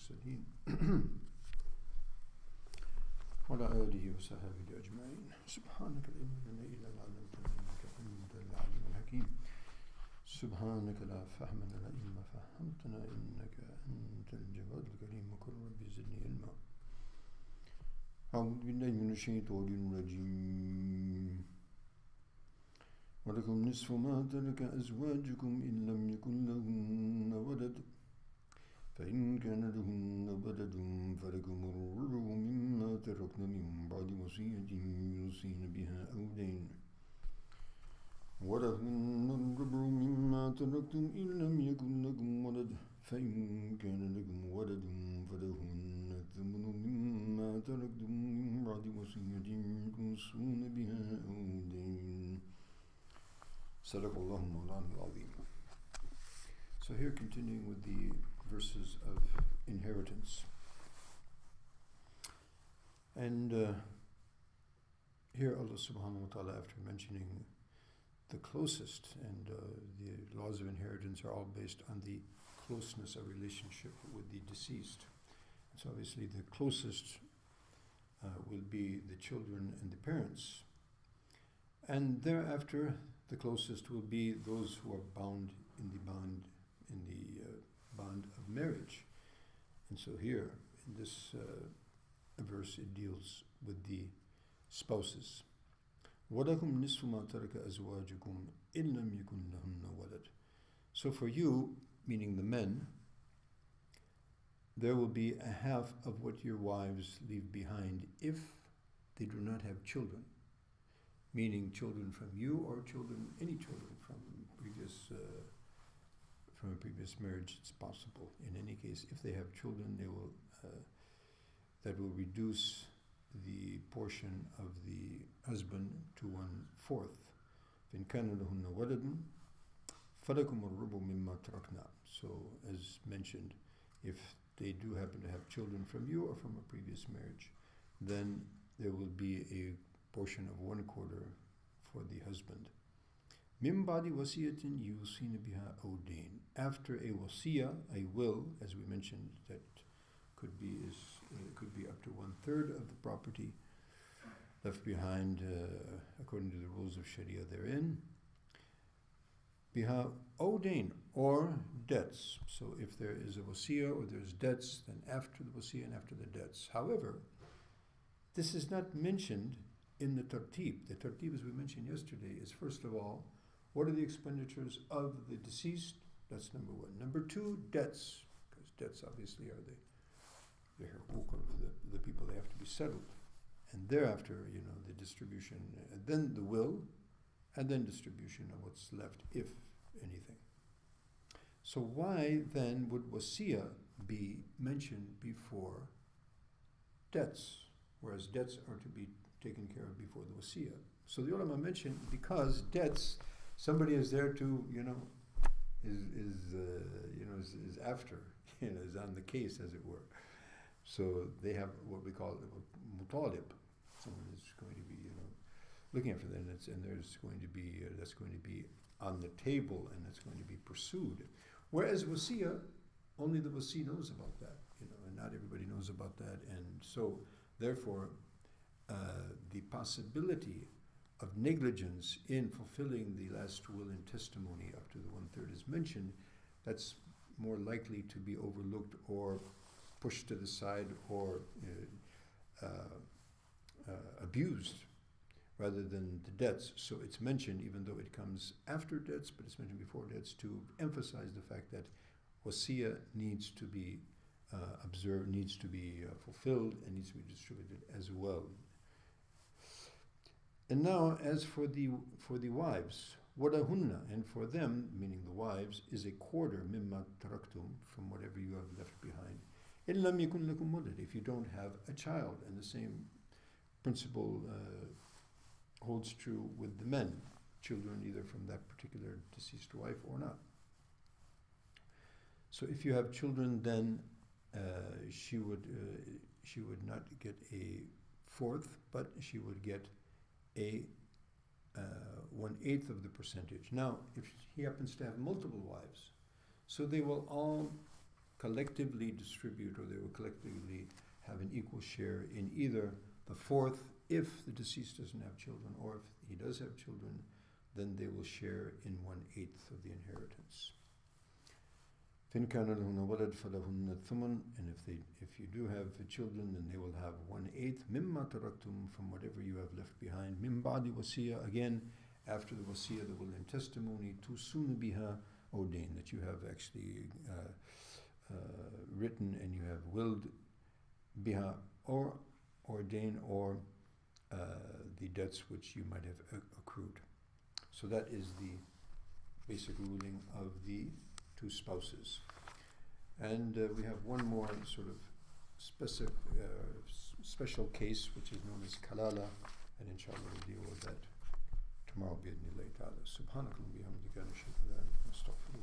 المرسلين وعلى آله وصحبه أجمعين. سبحانك لا علم لنا إلا ما علمتنا إنك أنت العليم الحكيم. سبحانك لا فهم لنا إلا ما فهمتنا إنك أنت الجواد الكريم. وقل رب زدني علما. أعوذ بالله من الشيطان الرجيم. ولكم نصف ما ترك أزواجكم إن لم يكن لهن ولد فإن كان لهن ولد فلكم الربع مما تركن من بعد وصية يوصين بها أو دين ولهن الربع مما تركتم إن لم يكن لكم ولد فإن كان لكم ولد فلهن الثمن مما تركتم من بعد وصية توصون بها أو دين. صدق الله مولانا العظيم. So here, continuing with the verses of inheritance. And here Allah subhanahu wa ta'ala, after mentioning the closest, and the laws of inheritance are all based on the closeness of relationship with the deceased. So obviously the closest will be the children and the parents. And thereafter, the closest will be those who are bound in the bond of marriage. And so here, in this verse, it deals with the spouses. وَلَكُمْ نِصْفُ مَا تَرَكَ أَزْوَاجُكُمْ إِن لَمْ يَكُنْ لَهُنَّ وَلَدٌ. So for you, meaning the men, there will be a half of what your wives leave behind if they do not have children. Meaning children from you or any children from a previous marriage. It's possible. In any case, if they have children, they will that will reduce the portion of the husband to 1/4. فإن كان لهن ولد فلكم الربع مما تركنا. So, as mentioned, if they do happen to have children from you or from a previous marriage, then there will be a portion of 1/4 for the husband. Min ba'di wasiyatin yusina biha aw dayn. After a wasiya, a will, as we mentioned, that could be up to 1/3 of the property left behind according to the rules of Sharia therein. Biha aw dayn, or debts. So if there is a wasiya or there's debts, then after the wasiya and after the debts. However, this is not mentioned in the tartib. The tartib, as we mentioned yesterday, is first of all, what are the expenditures of the deceased? That's number one. Number two, debts, because debts obviously are the huquq of the people. They have to be settled. And thereafter, the distribution, and then the will, and then distribution of what's left, if anything. So why then would wasiya be mentioned before debts, whereas debts are to be taken care of before the wasiya? So the ulama mentioned, because debts, somebody is there to, is after, is on the case, as it were. So they have what we call mutalib. Someone is going to be, looking after them, and there's going to be that's going to be on the table, and that's going to be pursued. Whereas wasiya, only the wasi knows about that, and not everybody knows about that, and so therefore, the possibility of negligence in fulfilling the last will and testimony up to the 1/3 is mentioned, that's more likely to be overlooked or pushed to the side or abused rather than the debts. So it's mentioned, even though it comes after debts, but it's mentioned before debts, to emphasize the fact that wasiya needs to be observed, needs to be fulfilled, and needs to be distributed as well. And now, as for the wives, walahunna, and for them, meaning the wives, is 1/4 mimma taraktum, from whatever you have left behind. In lam yakun lakum walad, if you don't have a child, and the same principle holds true with the men, children either from that particular deceased wife or not. So if you have children, then she would not get a 1/4, but she would get a 1/8 of the percentage. Now, if he happens to have multiple wives, so they will all collectively distribute, or they will collectively have an equal share in either the fourth if the deceased doesn't have children, or if he does have children, then they will share in 1/8 of the inheritance. فإن كان لهن ولد فلهن الثمن, and if you do have children, then they will have 1/8 مما تركتم, from whatever you have left behind. من بعد وصية, again after the wasiyah, the will and testimony, توصون بها, ordain, that you have actually written and you have willed, biha, or ordain, or the debts which you might have accrued. So that is the basic ruling of the two spouses. And we have one more sort of special case, which is known as kalala, and inshallah we'll deal with that tomorrow. Bi-idhnillahi ta'ala. Subhanakallahumma wa bihamdika, nashhadu an la ilaha illa anta, nastaghfiruka.